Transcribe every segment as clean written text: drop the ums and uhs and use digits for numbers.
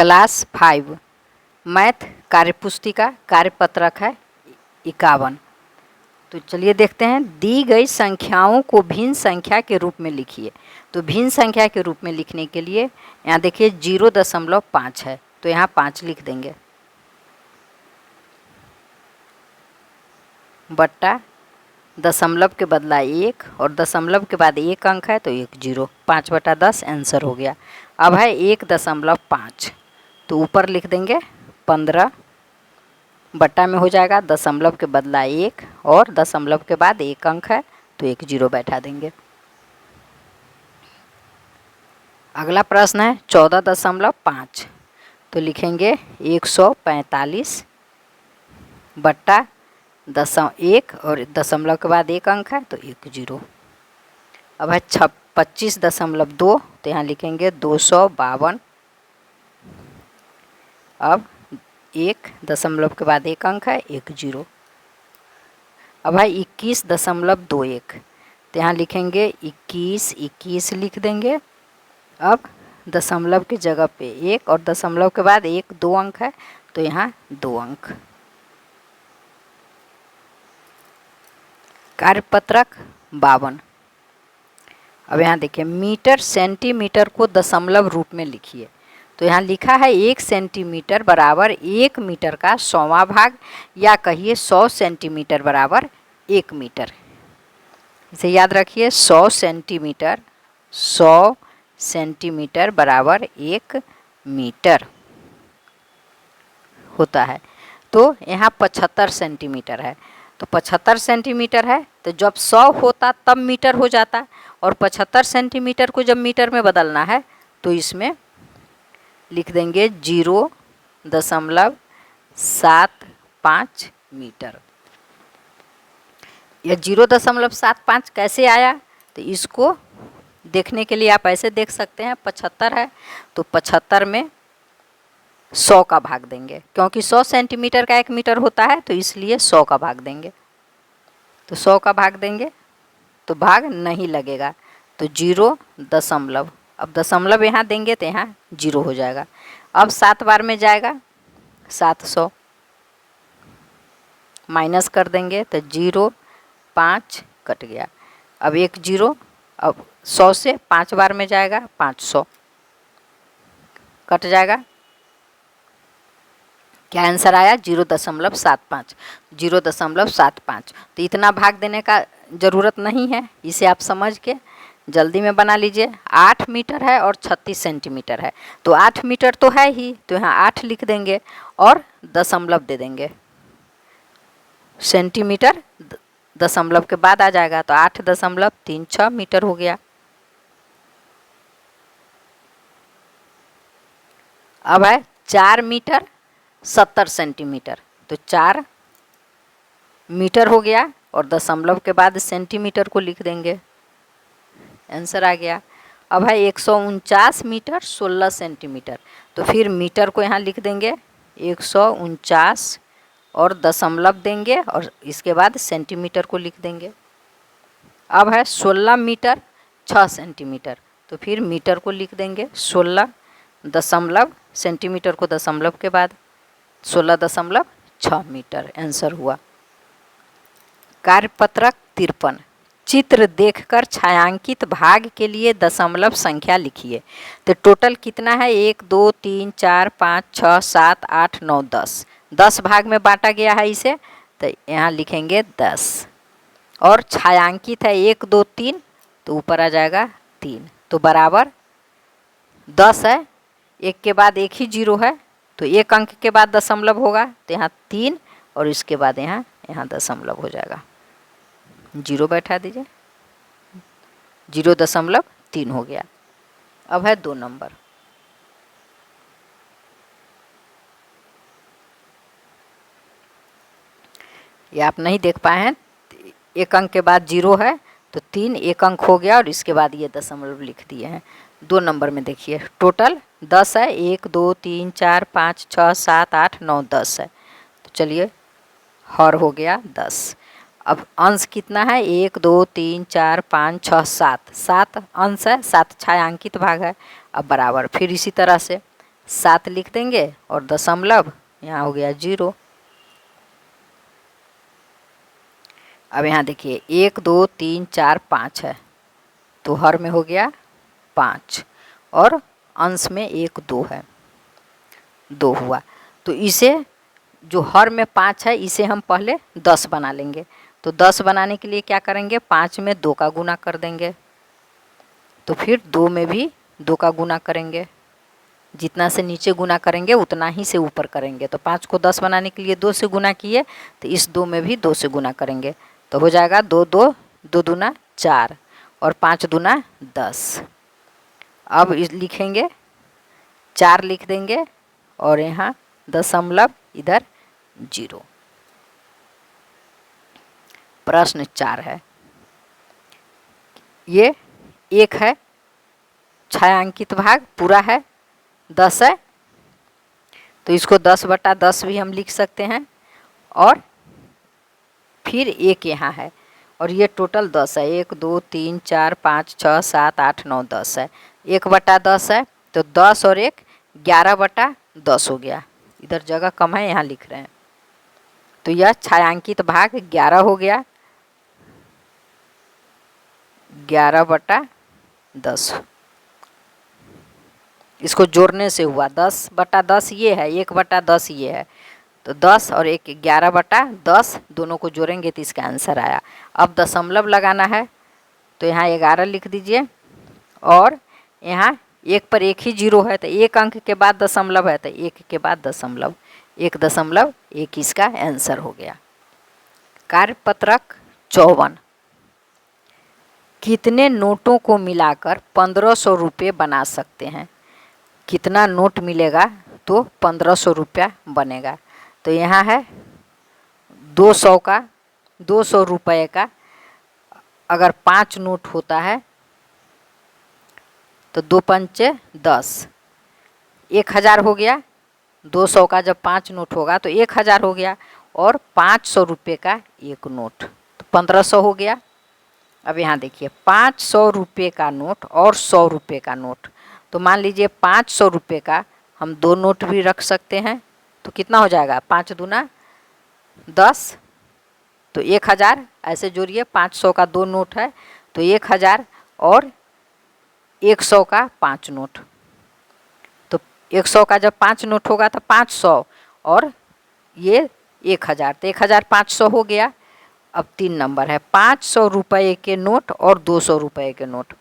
Class 5 math कार्यपुस्तिका कार्यपत्रक है 51। तो चलिए देखते हैं। दी गई संख्याओं को भिन्न संख्या के रूप में लिखिए। तो भिन्न संख्या के रूप में लिखने के लिए यहाँ देखिए 0.5 है, तो यहाँ 5 लिख देंगे, बट्टा दशमलव के बदला 1 और दशमलव के बाद 1 अंक है तो 1 0, 5/10 आंसर हो गया। अब है 1.5, तो ऊपर लिख देंगे 15, बट्टा में हो जाएगा दशमलव के बदला 1 और दशमलव के बाद 1 अंक है तो 1 0 बैठा देंगे। अगला प्रश्न है 14.5, तो लिखेंगे 145 बट्टा 1 और दशमलव के बाद 1 अंक है तो 1 0। अब है 25.2, तो यहाँ लिखेंगे 252। अब 1 दशमलव के बाद 1 अंक है 1 0। अब है 21.21, तो यहाँ लिखेंगे 21 लिख देंगे। अब दशमलव की जगह पे 1 और दशमलव के बाद 1 2 अंक है तो यहाँ 2 अंक। कार्यपत्रक 52। अब यहाँ देखिए मीटर सेंटीमीटर को दशमलव रूप में लिखिए। तो यहाँ लिखा है 1 सेंटीमीटर बराबर 1 मीटर का 100वां भाग, या कहिए 100 सेंटीमीटर बराबर 1 मीटर। इसे याद रखिए 100 सेंटीमीटर बराबर 1 मीटर होता है। तो यहाँ 75 सेंटीमीटर है, तो 75 सेंटीमीटर है, तो जब 100 होता तब मीटर हो जाता, और 75 सेंटीमीटर को जब मीटर में बदलना है तो इसमें लिख देंगे 0.75 मीटर। यह 0.75 कैसे आया, तो इसको देखने के लिए आप ऐसे देख सकते हैं। 75 है तो 75 में 100 का भाग देंगे, क्योंकि 100 सेंटीमीटर का 1 मीटर होता है, तो इसलिए 100 का भाग देंगे। तो 100 का भाग देंगे तो भाग नहीं लगेगा, तो 0 अब दशमलव यहाँ देंगे तो यहाँ 0 हो जाएगा। अब 7 बार में जाएगा 700, माइनस कर देंगे तो 0 5 कट गया। अब 1 0, अब 100 से 5 बार में जाएगा 500, कट जाएगा। क्या आंसर आया 0.75। तो इतना भाग देने का ज़रूरत नहीं है, इसे आप समझ के जल्दी में बना लीजिए। 8 मीटर है और 36 सेंटीमीटर है, तो 8 मीटर तो है ही, तो यहाँ 8 लिख देंगे और दशमलव दे देंगे। सेंटीमीटर दशमलव के बाद आ जाएगा, तो 8.36 मीटर हो गया। अब है 4 मीटर 70 सेंटीमीटर, तो 4 मीटर हो गया और दशमलव के बाद सेंटीमीटर को लिख देंगे, आंसर आ गया। अब है 149 मीटर 16 सेंटीमीटर, तो फिर मीटर को यहाँ लिख देंगे 149 और दशमलव देंगे और इसके बाद सेंटीमीटर को लिख देंगे। अब है 16 मीटर 6 सेंटीमीटर, तो फिर मीटर को लिख देंगे 16 दशमलव, सेंटीमीटर को दशमलव के बाद 16.6 मीटर, आंसर हुआ। कार्यपत्रक 53। चित्र देखकर छायांकित भाग के लिए दशमलव संख्या लिखिए। तो टोटल कितना है 1 2 3 4 5 6 7 8 9 10, 10 भाग में बांटा गया है इसे, तो यहाँ लिखेंगे 10। और छायांकित है 1 2 3, तो ऊपर आ जाएगा 3, तो बराबर 10 है। 1 के बाद 1 ही 0 है, तो 1 अंक के बाद दशमलव होगा, तो यहाँ 3 और इसके बाद यहाँ दशमलव हो जाएगा, 0 बैठा दीजिए, 0.3 हो गया। अब है 2 नंबर। ये आप नहीं देख पाए हैं, 1 अंक के बाद 0 है तो 3, 1 अंक हो गया और इसके बाद ये दशमलव लिख दिए हैं। 2 नंबर में देखिए टोटल 10 है, 1 2 3 4 5 6 7 8 9 10 है, तो चलिए हर हो गया 10। अब अंश कितना है 1 2 3 4 5 6 7 अंश है, 7 छायांकित भाग है। अब बराबर फिर इसी तरह से 7 लिख देंगे और दशमलव यहाँ हो गया 0। अब यहाँ देखिए 1 2 3 4 5 है, तो हर में हो गया 5 और अंश में 1 2 है, 2 हुआ। तो इसे जो हर में 5 है इसे हम पहले 10 बना लेंगे। तो 10 बनाने के लिए क्या करेंगे, 5 में 2 का गुना कर देंगे, तो फिर 2 में भी 2 का गुना करेंगे। जितना से नीचे गुना करेंगे उतना ही से ऊपर करेंगे। तो 5 को 10 बनाने के लिए 2 से गुना किए, तो इस 2 में भी 2 से गुना करेंगे, तो हो जाएगा 2 2 2 दूना 4 और 5 दूना 10। अब लिखेंगे 4 लिख देंगे और यहाँ दशमलव इधर 0। प्रश्न 4 है, ये 1 है, छायांकित भाग पूरा है 10 है, तो इसको 10/10 भी हम लिख सकते हैं। और फिर 1 यहाँ है और ये टोटल 10 है, 1 2 3 4 5 6 7 8 9 10 है, 1/10 है, तो 10 और 1 11/10 हो गया। इधर जगह कम है, यहाँ लिख रहे हैं, तो यह छायांकित भाग 11 हो गया, 11/10। इसको जोड़ने से हुआ 10/10 ये है, 1/10 ये है, तो 10 और 1 11/10 दोनों को जोड़ेंगे तो इसका आंसर आया। अब दशमलव लगाना है, तो यहाँ 11 लिख दीजिए और यहाँ 1 पर 1 ही 0 है, तो 1 अंक के बाद दशमलव है, तो 1 के बाद दशमलव, 1.1 इसका आंसर हो गया। कार्यपत्रक 54, कितने नोटों को मिलाकर 1500 रुपये बना सकते हैं। कितना नोट मिलेगा तो 1500 रुपया बनेगा। तो यहाँ है 200 का, 200 रुपये का अगर 5 नोट होता है तो 2 पंचे 10, 1000 हो गया। 200 का जब 5 नोट होगा तो 1000 हो गया और 500 रुपये का 1 नोट, तो 1500 हो गया। अब यहाँ देखिए 500 रुपये का नोट और 100 रुपये का नोट, तो मान लीजिए 500 रुपये का हम 2 नोट भी रख सकते हैं, तो कितना हो जाएगा, 5 दूना 10, तो 1000 ऐसे जोड़िए, 500 का 2 नोट है तो 1000 और 100 का 5 नोट, तो 100 का जब 5 नोट होगा तो 500 और ये 1000, तो 1500 हो गया। अब 3 नंबर है 500 रुपये के नोट और 200 रुपये के नोट,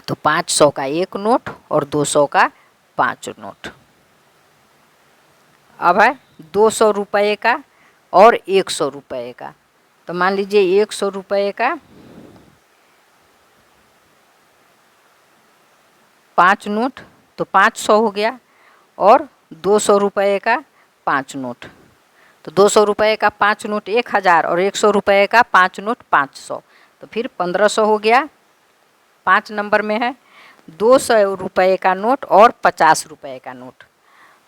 तो 500 का 1 नोट और 200 का 5 नोट। अब है 200 रुपये का और 100 रुपये का, तो मान लीजिए 100 रुपये का 5 नोट, तो 500 हो गया और 200 रुपये का 5 नोट, तो 200 रुपये का 5 नोट 1000 और 100 रुपये का 5 नोट 500, तो फिर 1500 हो गया। 5 नंबर में है 200 रुपये का नोट और 50 रुपये का नोट,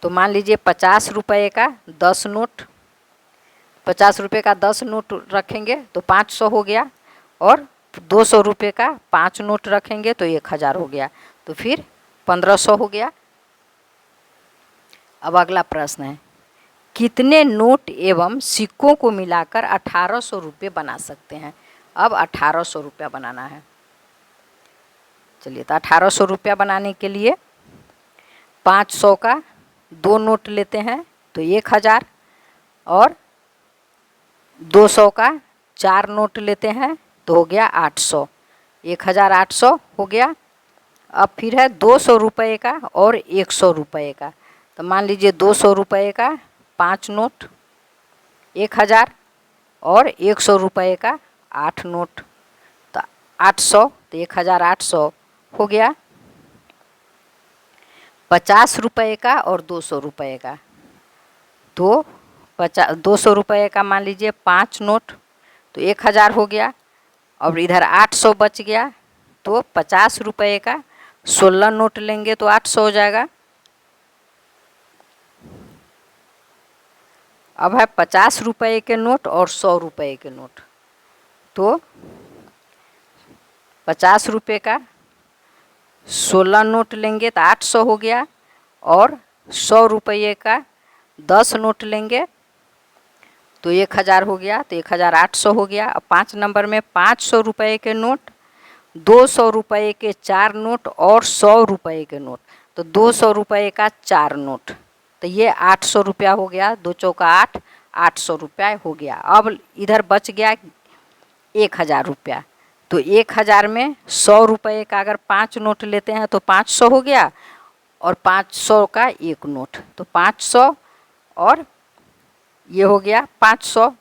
तो मान लीजिए 50 रुपये का 10 नोट, 50 रुपये का 10 नोट रखेंगे तो 500 हो गया और 200 रुपये का 5 नोट रखेंगे तो 1000 हो गया, तो फिर 1500 हो गया। अब अगला प्रश्न है, कितने नोट एवं सिक्कों को मिलाकर 1800 रुपये बना सकते हैं। अब 1800 रुपया बनाना है। चलिए, तो 1800 रुपया बनाने के लिए 500 का 2 नोट लेते हैं तो 1000 और 200 का 4 नोट लेते हैं तो हो गया 800, 1800 हो गया। अब फिर है 200 रुपये का और 100 रुपये का, तो मान लीजिए 200 रुपये का 5 नोट, 1000 और 100 रुपये का 8 नोट, तो 800, तो 1800 हो गया। 50 रुपये का और 200 रुपये का, तो 200 रुपये का मान लीजिए 5 नोट, तो 1000 हो गया और इधर 800 बच गया, तो 50 रुपये का 16 नोट लेंगे तो 800 हो जाएगा। अब है 50 रुपये के नोट और 100 रुपये के नोट, तो 50 रुपये का 16 नोट लेंगे तो 800 हो गया और 100 रुपये का 10 नोट लेंगे तो 1000 हो गया, तो 1800 हो गया। अब 5 नंबर में 500 रुपये के नोट, 200 रुपये के 4 नोट और 100 रुपये के नोट, तो 200 रुपये का 4 नोट, तो ये 800 रुपया हो गया। 2 चौका 8, 800 रुपया हो गया। अब इधर बच गया 1000 रुपया, तो 1000 में 100 रुपये का अगर 5 नोट लेते हैं तो 500 हो गया, और 500 का 1 नोट, तो 500 और ये हो गया 500,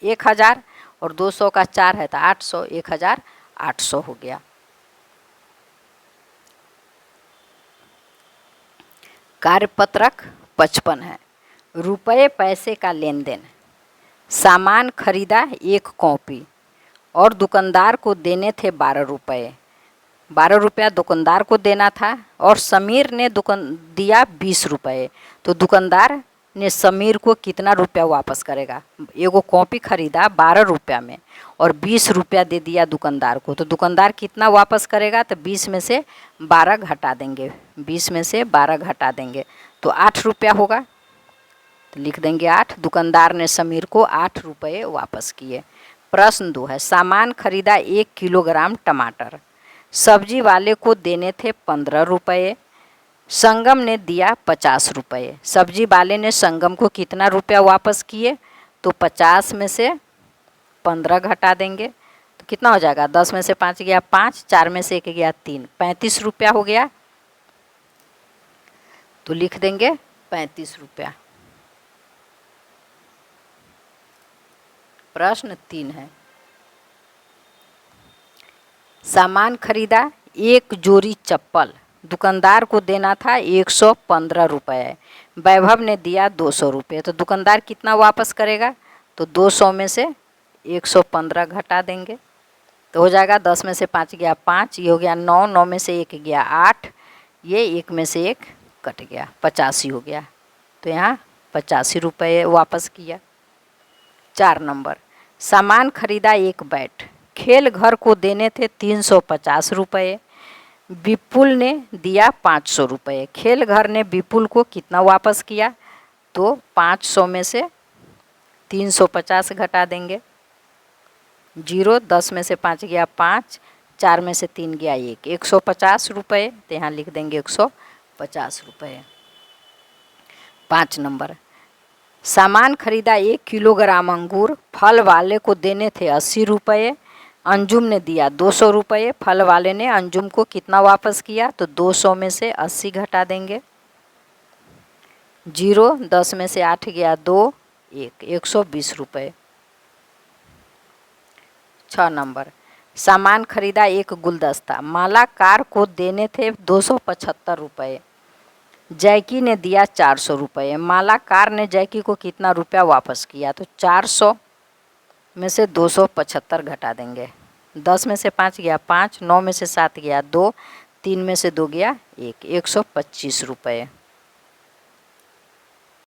1000 और 200 का 4 है तो 800, 1800 हो गया। कार्यपत्रक 55 है। रुपये पैसे का लेन देन। सामान खरीदा 1 कॉपी और दुकानदार को देने थे 12 रुपये। 12 रुपया दुकानदार को देना था और समीर ने दिया 20 रुपये, तो दुकानदार ने समीर को कितना रुपया वापस करेगा? एगो कॉपी खरीदा 12 रुपया में और 20 रुपया दे दिया दुकानदार को, तो दुकानदार कितना वापस करेगा? तो 20 में से 12 घटा देंगे, 20 में से 12 घटा देंगे तो 8 रुपया होगा, तो लिख देंगे 8। दुकानदार ने समीर को 8 रुपये वापस किए। प्रश्न 2 है। सामान खरीदा 1 किलोग्राम टमाटर, सब्जी वाले को देने थे 15 रुपये, संगम ने दिया 50 रुपये। सब्जी वाले ने संगम को कितना रुपया वापस किए? तो 50 में से 15 घटा देंगे तो कितना हो जाएगा? 10 में से 5 गया 5, 4 में से 1 गया 3, 35 रुपया हो गया, तो लिख देंगे 35 रुपया। प्रश्न 3 है। सामान खरीदा 1 जोड़ी चप्पल, दुकानदार को देना था 115 रुपये, वैभव ने दिया 200 रुपये, तो दुकानदार कितना वापस करेगा? तो 200 में से 115 घटा देंगे तो हो जाएगा 10 में से 5 गया 5, ये हो गया 9, 9 में से 1 गया 8, ये 1 में से 1 कट गया, 85 हो गया, तो यहाँ 85 रुपये वापस किया। 4 नंबर। सामान खरीदा 1 बैट, खेल घर को देने थे 350 रुपये, विपुल ने दिया 500 रुपये। खेल घर ने विपुल को कितना वापस किया? तो 500 में से 350 घटा देंगे, 0, 10 में से 5 गया 5, 4 में से 3 गया 1, 150 रुपये, तो यहाँ लिख देंगे 150 रुपये। 5 नंबर। सामान खरीदा 1 किलोग्राम अंगूर, फल वाले को देने थे 80 रुपये, अंजुम ने दिया 200 रुपये, फल वाले ने अंजुम को कितना वापस किया? तो 200 में से 80 घटा देंगे, 0, 10 में से 8 गया 2, 1, 120 रुपये। 6 नंबर। सामान खरीदा 1 गुलदस्ता, मालाकार को देने थे 275 रुपये, जैकी ने दिया 400 रुपये, मालाकार ने जैकी को कितना रुपया वापस किया? तो 400 में से 275 घटा देंगे, 10 में से 5 गया 5, 9 में से 7 गया 2, 3 में से 2 गया 1, 125 रुपये।